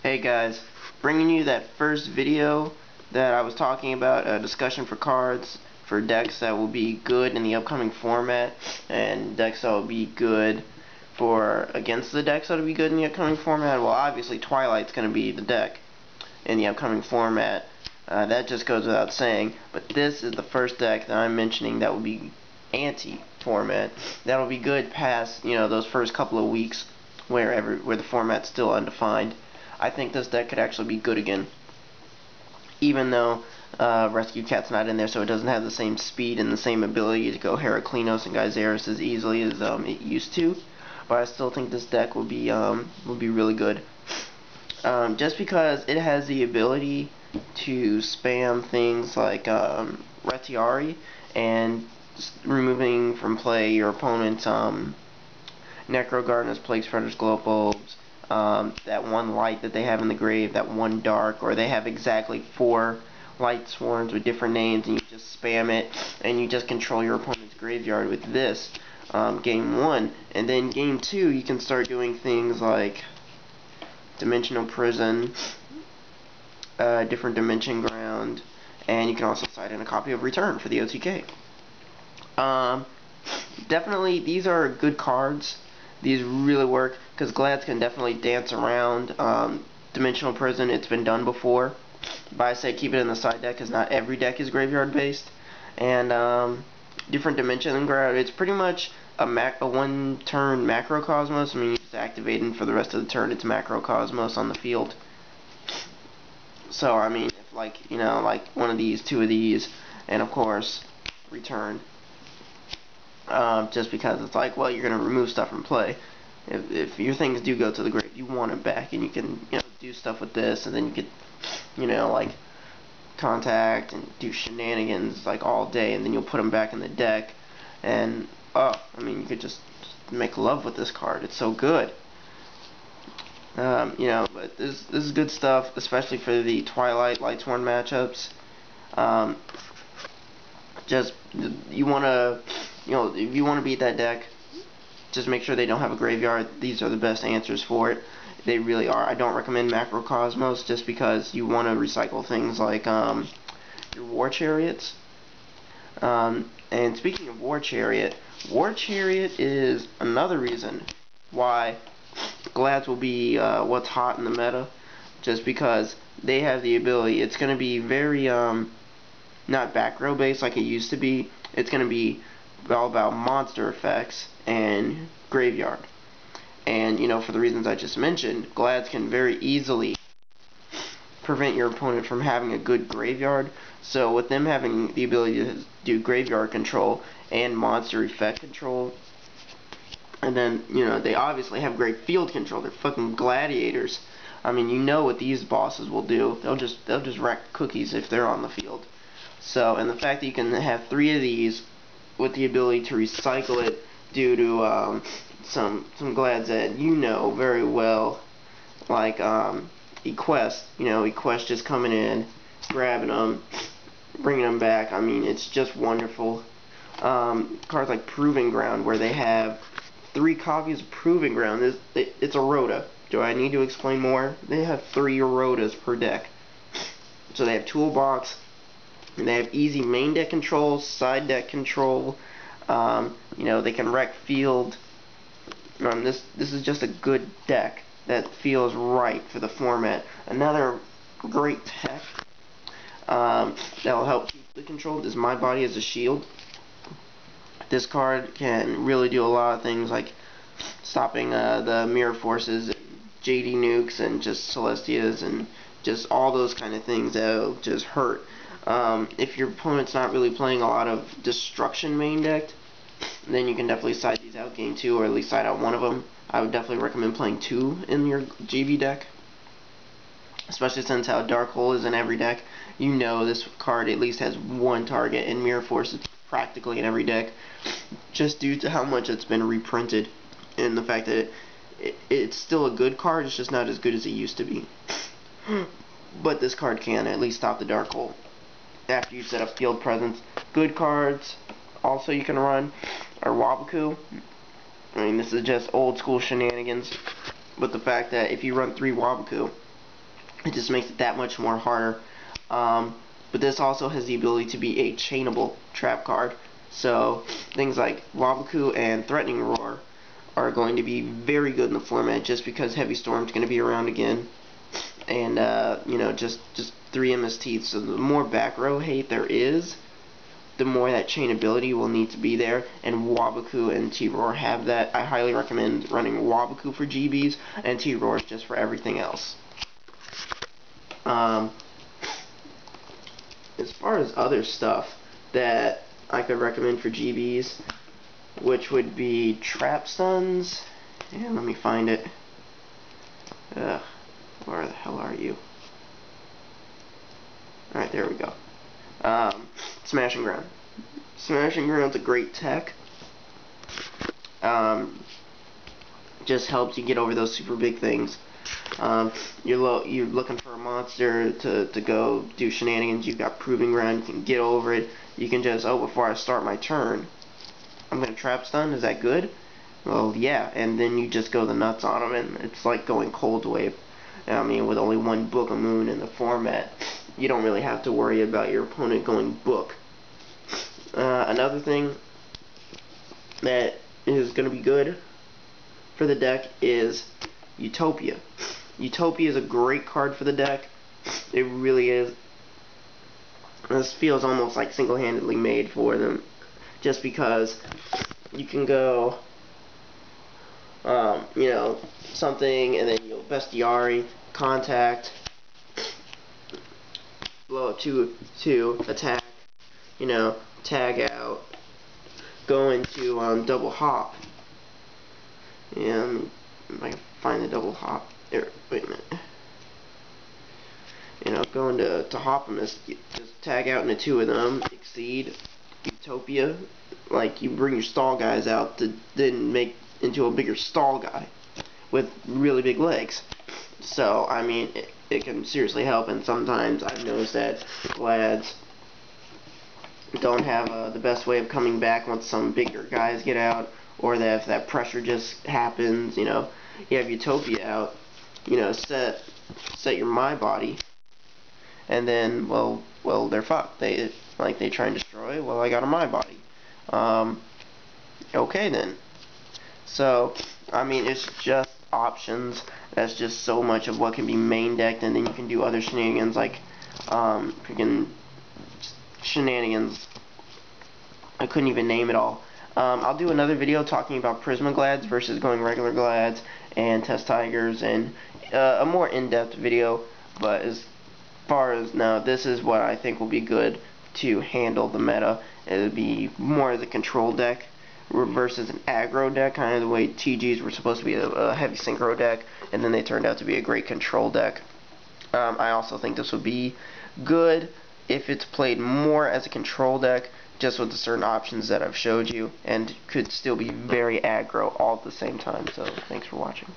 Hey guys, bringing you that first video that I was talking about, a discussion for cards for decks that will be good in the upcoming format, and decks that will be good for against the decks that will be good in the upcoming format. Well, obviously Twilight's going to be the deck in the upcoming format. That just goes without saying, but this is the first deck that I'm mentioning that will be anti-format. That will be good past, those first couple of weeks where the format's still undefined. I think this deck could actually be good again, even though Rescue Cat's not in there, so it doesn't have the same speed and the same ability to go Heraclinos and Gyzarus as easily as it used to. But I still think this deck will be really good, just because it has the ability to spam things like Retiari and removing from play your opponent's Necro Gardeners, Plague Spreaders, Glowbulbs, that one light that they have in the grave, that one dark, or they have exactly 4 light swarms with different names, and you just spam it, and you just control your opponent's graveyard with this. Game 1, and then Game 2 you can start doing things like Dimensional Prison, different Dimension Ground, and you can also side in a copy of Return for the OTK. Definitely, these are good cards. These really work, because Glads can definitely dance around Dimensional Prison. It's been done before, but I say keep it in the side deck, because not every deck is graveyard based. And different Dimension Ground, it's pretty much a one-turn Macrocosmos. I mean, you just activate, and for the rest of the turn it's Macrocosmos on the field. So, I mean, if like one of these, 2 of these, and of course Return. Just because it's like, well, you're going to remove stuff from play. If your things do go to the grave, you want them back, and you can, do stuff with this, and then you could, like, contact and do shenanigans, like, all day, and then you'll put them back in the deck, and, I mean, you could just make love with this card. It's so good. But this is good stuff, especially for the Twilight Lightsworn matchups. Just, you want to... if you want to beat that deck, just make sure they don't have a graveyard. These are the best answers for it. They really are. I don't recommend Macrocosmos just because you want to recycle things like your War Chariots. And speaking of War Chariot is another reason why Glads will be what's hot in the meta, just because they have the ability. It's going to be very not back row based like it used to be. It's going to be all about monster effects and graveyard. And, for the reasons I just mentioned, Glads can very easily prevent your opponent from having a good graveyard. So with them having the ability to do graveyard control and monster effect control, and then, they obviously have great field control. They're fucking gladiators. I mean, what these bosses will do. They'll just wreck cookies if they're on the field. So, and the fact that you can have 3 of these with the ability to recycle it due to some Glads that very well, like Equest. Equest just coming in, grabbing them, bringing them back. I mean, it's just wonderful. Cards like Proving Ground, where they have 3 copies of Proving Ground. It's a Rota. Do I need to explain more? They have 3 Rotas per deck. So they have Toolbox. And they have easy main deck control, side deck control. They can wreck field. This is just a good deck that feels right for the format. Another great tech that will help keep the control is My Body as a Shield. This card can really do a lot of things, like stopping the Mirror Forces, and JD Nukes, and just Celestias, and just all those kind of things that will just hurt. If your opponent's not really playing a lot of Destruction main deck, then you can definitely side these out game 2, or at least side out one of them. I would definitely recommend playing 2 in your GB deck, especially since how Dark Hole is in every deck. This card at least has 1 target, and Mirror Force is practically in every deck, just due to how much it's been reprinted, and the fact that it's still a good card. It's just not as good as it used to be. But this card can at least stop the Dark Hole after you set up field presence. Good cards also you can run are Waboku. I mean, this is just old school shenanigans, but the fact that if you run 3 Waboku, It just makes it that much more harder. But this also has the ability to be a chainable trap card. So things like Waboku and Threatening Roar are going to be very good in the format, just because Heavy Storm's going to be around again. And you know, just 3 MST. So the more back row hate there is, the more that chainability will need to be there, and Waboku and T-Roar have that. I highly recommend running Waboku for GBs and T-Roar just for everything else. As far as other stuff that I could recommend for GBs, which would be Trap Stuns, and let me find it. Where the hell are you? Alright, there we go. Smashing Ground. Smashing Ground's a great tech. Just helps you get over those super big things. You're looking for a monster to go do shenanigans. You've got Proving Ground. You can get over it. You can just, oh, before I start my turn, I'm gonna Trap Stun. Is that good? Well, yeah. And then you just go the nuts on them, and it's like going Cold Wave. I mean, with only one Book of Moon in the format, you don't really have to worry about your opponent going Book. Another thing that is going to be good for the deck is Utopia. Utopia is a great card for the deck. It really is. This feels almost like single-handedly made for them, just because you can go, you know, something, and then you'll Bestiari, Contact, blow up to attack, you know, tag out, go into double hop. And if I can find the double hop there, wait a minute. You know, go into Hopimus, just tag out into 2 of them, Exceed, Utopia, like you bring your stall guys out to then make into a bigger stall guy with really big legs. So, I mean, it can seriously help, and sometimes I've noticed that Glads don't have the best way of coming back once some bigger guys get out, or that if that pressure just happens, you know, you have Utopia out, you know, set your My Body, and then, well, they're fucked. They try and destroy, well, I got a My Body. Okay then. So, I mean, it's just options. That's just so much of what can be main decked, and then you can do other shenanigans like freaking shenanigans. I couldn't even name it all. I'll do another video talking about Prisma Glads versus going regular Glads and Test Tigers, and a more in-depth video. But as far as now, this is what I think will be good to handle the meta. It would be more of the control deck versus an aggro deck, kind of the way TGs were supposed to be a heavy synchro deck, and then they turned out to be a great control deck. I also think this would be good if it's played more as a control deck, just with the certain options that I've showed you, and could still be very aggro all at the same time. So thanks for watching.